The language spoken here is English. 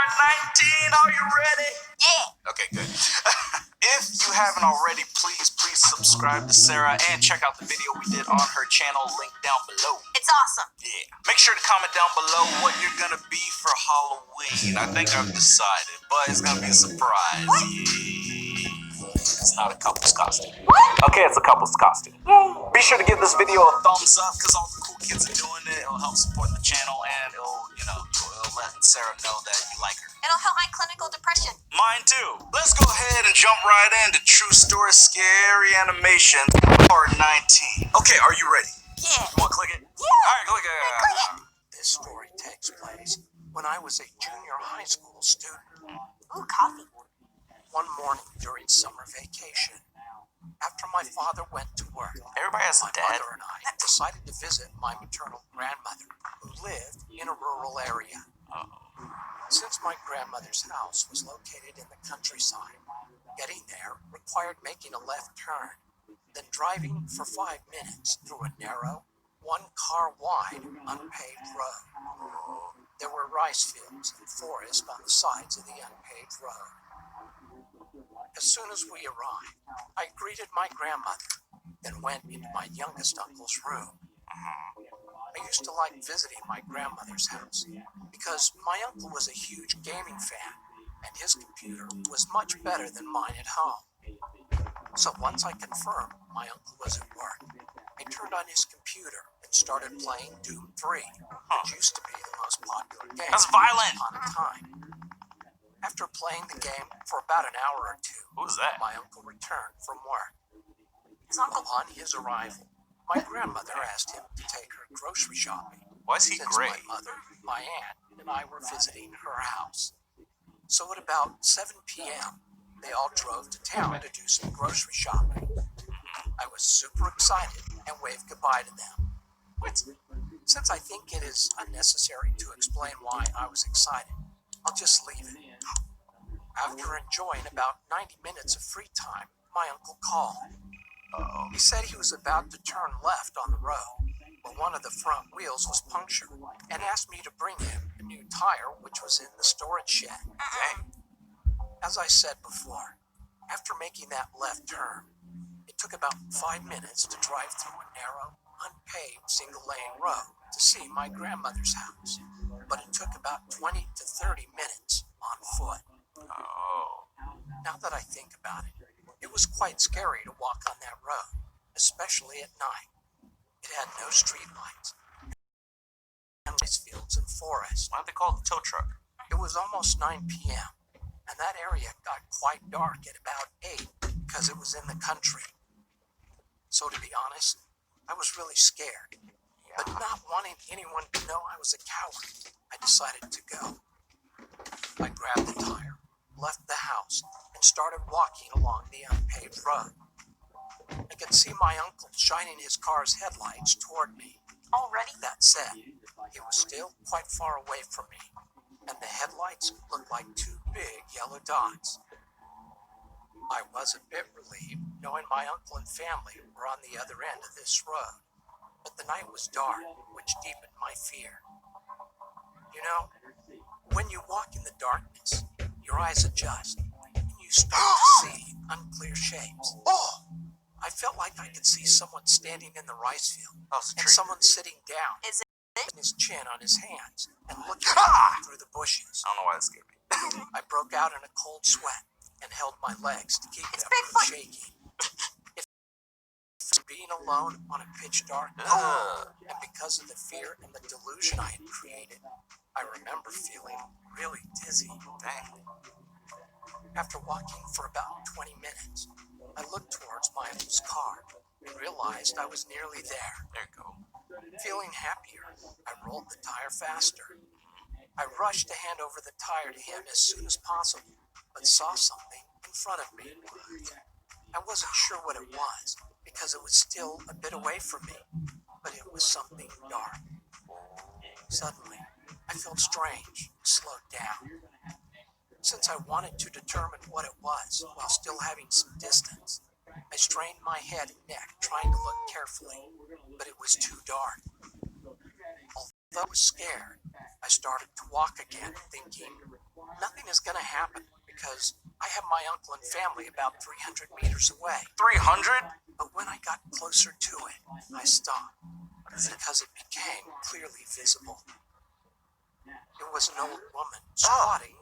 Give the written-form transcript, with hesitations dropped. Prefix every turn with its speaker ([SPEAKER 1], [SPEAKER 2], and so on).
[SPEAKER 1] Part 19, are you ready?
[SPEAKER 2] Yeah.
[SPEAKER 1] Okay, good. If you haven't already, please subscribe to Sarah and check out the video we did on her channel, link down below.
[SPEAKER 2] It's awesome.
[SPEAKER 1] Yeah. Make sure to comment down below what you're gonna be for Halloween. I think I've decided, but it's gonna be a surprise.
[SPEAKER 2] What?
[SPEAKER 1] Yeah. It's not a couple's costume.
[SPEAKER 2] What?
[SPEAKER 1] Okay, it's a couple's costume.
[SPEAKER 2] Yay.
[SPEAKER 1] Be sure to give this video a thumbs up because all the cool kids are doing it. It'll help support the channel and it'll let Sarah know that you like her.
[SPEAKER 2] It'll help my clinical depression.
[SPEAKER 1] Mine too. Let's go ahead and jump right into True Story Scary Animation Part 19. Okay, are you ready?
[SPEAKER 2] Yeah.
[SPEAKER 1] You want to click it?
[SPEAKER 2] Yeah.
[SPEAKER 1] Alright, click it.
[SPEAKER 2] Click it.
[SPEAKER 3] This story takes place when I was a junior high school student.
[SPEAKER 2] Ooh, coffee.
[SPEAKER 3] One morning during summer vacation, after my father went to work,
[SPEAKER 1] Everybody has a
[SPEAKER 3] my
[SPEAKER 1] dad.
[SPEAKER 3] mother and I decided to visit my maternal grandmother, who lived in a rural area. Since my grandmother's house was located in the countryside, getting there required making a left turn, then driving for 5 minutes through a narrow, one-car-wide, unpaved road. There were rice fields and forest on the sides of the unpaved road. As soon as we arrived, I greeted my grandmother, then went into my youngest uncle's room. I used to like visiting my grandmother's house because my uncle was a huge gaming fan and his computer was much better than mine at home. So once I confirmed my uncle was at work, I turned on his computer and started playing Doom 3, which used to be the most popular game
[SPEAKER 1] That's violent.
[SPEAKER 3] upon a time. After playing the game for about an hour or two,
[SPEAKER 1] Who's that?
[SPEAKER 3] my uncle returned from work.
[SPEAKER 2] His uncle.
[SPEAKER 3] Upon his arrival, my grandmother asked him to take her grocery shopping.
[SPEAKER 1] Why is he
[SPEAKER 3] Since
[SPEAKER 1] gray?
[SPEAKER 3] my mother, my aunt, and I were visiting her house. So at about 7 p.m., they all drove to town to do some grocery shopping. I was super excited and waved goodbye to them. Since I think it is unnecessary to explain why I was excited, I'll just leave it. After enjoying about 90 minutes of free time, my uncle called. He said he was about to turn left on the road, but one of the front wheels was punctured, and asked me to bring him a new tire which was in the storage shed. As I said before, after making that left turn, it took about 5 minutes to drive through a narrow, unpaved single-lane road to see my grandmother's house, but it took about 20 to 30 minutes on foot. Now that I think about it, it was quite scary to walk on that road, especially at night. It had no streetlights, and rice fields and forests.
[SPEAKER 1] Why don't they call it the tow truck?
[SPEAKER 3] It was almost 9 p.m., and that area got quite dark at about 8 because it was in the country. So to be honest, I was really scared, but not wanting anyone to know I was a coward, I decided to go. I grabbed the tire, left the house, and started walking along the unpaved road. I could see my uncle shining his car's headlights toward me.
[SPEAKER 2] Already?
[SPEAKER 3] That said, he was still quite far away from me, and the headlights looked like 2 big yellow dots. I was a bit relieved knowing my uncle and family were on the other end of this road, but the night was dark, which deepened my fear. You know, when you walk in the darkness, your eyes adjust, and you start to see unclear shapes. I felt like I could see someone standing in the rice field,
[SPEAKER 1] Oh, it's a
[SPEAKER 3] and
[SPEAKER 1] tree.
[SPEAKER 3] someone sitting down,
[SPEAKER 2] Is it?
[SPEAKER 3] his chin on his hands, and looking through the bushes.
[SPEAKER 1] I don't know why that scared me.
[SPEAKER 3] I broke out in a cold sweat and held my legs to keep
[SPEAKER 2] It's
[SPEAKER 3] them
[SPEAKER 2] Bigfoot.
[SPEAKER 3] from shaking. If being alone on a pitch dark night, and because of the fear and the delusion I had created, I remember feeling really dizzy.
[SPEAKER 1] Dang.
[SPEAKER 3] After walking for about 20 minutes, I looked towards my uncle's car and realized I was nearly there.
[SPEAKER 1] There you go.
[SPEAKER 3] Feeling happier, I rolled the tire faster. I rushed to hand over the tire to him as soon as possible, but saw something in front of me. I wasn't sure what it was, because it was still a bit away from me, but it was something dark. Suddenly, I felt strange, slowed down. Since I wanted to determine what it was while still having some distance, I strained my head and neck trying to look carefully, but it was too dark. Although I was scared, I started to walk again, thinking nothing is going to happen because I have my uncle and family about 300 meters away.
[SPEAKER 1] 300?
[SPEAKER 3] But when I got closer to it, I stopped because it became clearly visible. It was an old woman squatting